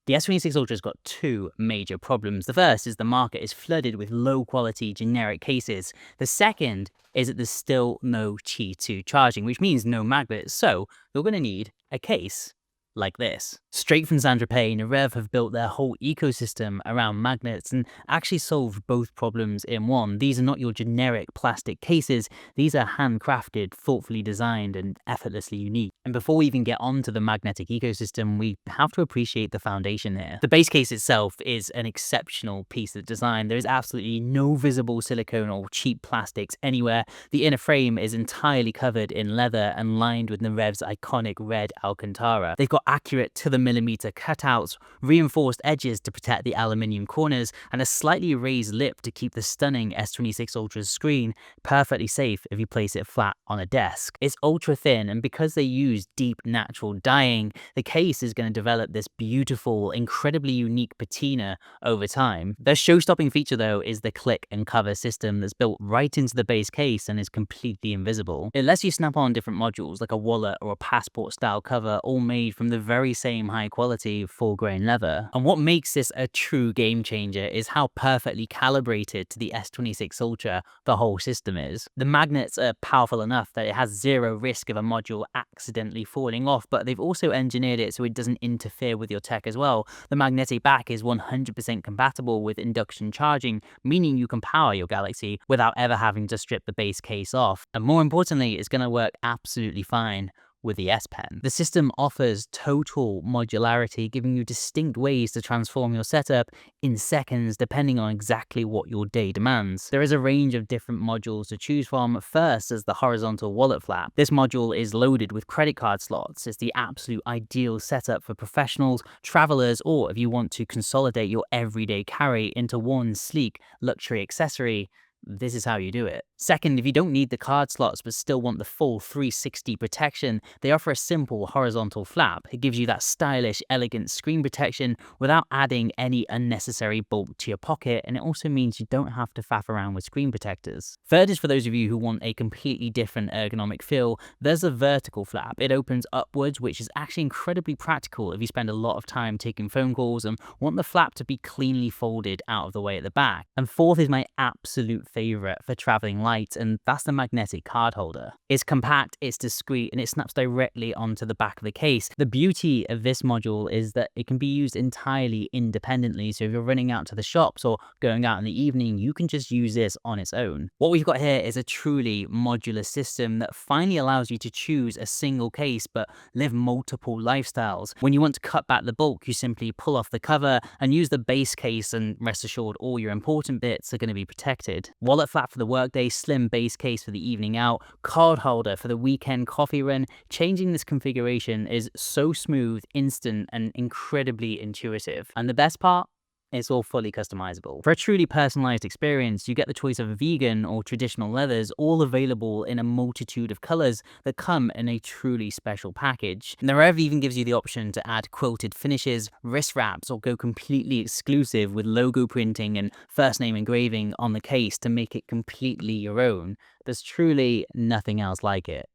The S26 Ultra's got two major problems. The first is the market is flooded with low-quality generic cases. The second is that there's still no Qi2 charging, which means no magnets, so you're going to need a case like this. Straight from Saint-Tropez, Noreve have built their whole ecosystem around magnets and actually solved both problems in one. These are not your generic plastic cases, these are handcrafted, thoughtfully designed, and effortlessly unique. And before we even get onto the magnetic ecosystem, we have to appreciate the foundation here. The base case itself is an exceptional piece of design. There is absolutely no visible silicone or cheap plastics anywhere. The inner frame is entirely covered in leather and lined with Noreve's iconic red Alcantara. They've got accurate to the millimeter cutouts, reinforced edges to protect the aluminium corners, and a slightly raised lip to keep the stunning S26 Ultra's screen perfectly safe if you place it flat on a desk. It's ultra thin, and because they use deep natural dyeing, the case is going to develop this beautiful, incredibly unique patina over time. Their show-stopping feature though is the click and cover system that's built right into the base case and is completely invisible. It lets you snap on different modules like a wallet or a passport style cover, all made from the very same high quality full grain leather. And what makes this a true game changer is how perfectly calibrated to the S26 Ultra the whole system is. The magnets are powerful enough that it has zero risk of a module accidentally falling off, but they've also engineered it so it doesn't interfere with your tech as well. The magnetic back is 100% compatible with induction charging, meaning you can power your Galaxy without ever having to strip the base case off. And more importantly, it's going to work absolutely fine with the S Pen. The system offers total modularity, giving you distinct ways to transform your setup in seconds depending on exactly what your day demands. There is a range of different modules to choose from. First is the horizontal wallet flap. This module is loaded with credit card slots. It's the absolute ideal setup for professionals, travelers, or if you want to consolidate your everyday carry into one sleek luxury accessory. This is how you do it. Second, if you don't need the card slots but still want the full 360 protection, they offer a simple horizontal flap. It gives you that stylish, elegant screen protection without adding any unnecessary bulk to your pocket, and it also means you don't have to faff around with screen protectors. Third is for those of you who want a completely different ergonomic feel. There's a vertical flap. It opens upwards, which is actually incredibly practical if you spend a lot of time taking phone calls and want the flap to be cleanly folded out of the way at the back. And fourth is my absolute favorite for traveling light, and that's the magnetic card holder. It's compact, it's discreet, and it snaps directly onto the back of the case. The beauty of this module is that it can be used entirely independently, so if you're running out to the shops or going out in the evening, you can just use this on its own. What we've got here is a truly modular system that finally allows you to choose a single case but live multiple lifestyles. When you want to cut back the bulk, you simply pull off the cover and use the base case, and rest assured all your important bits are going to be protected. Wallet flap for the workday, slim base case for the evening out, card holder for the weekend coffee run. Changing this configuration is so smooth, instant, and incredibly intuitive. And the best part? It's all fully customizable. For a truly personalized experience, you get the choice of vegan or traditional leathers, all available in a multitude of colors that come in a truly special package. Noreve even gives you the option to add quilted finishes, wrist wraps, or go completely exclusive with logo printing and first name engraving on the case to make it completely your own. There's truly nothing else like it.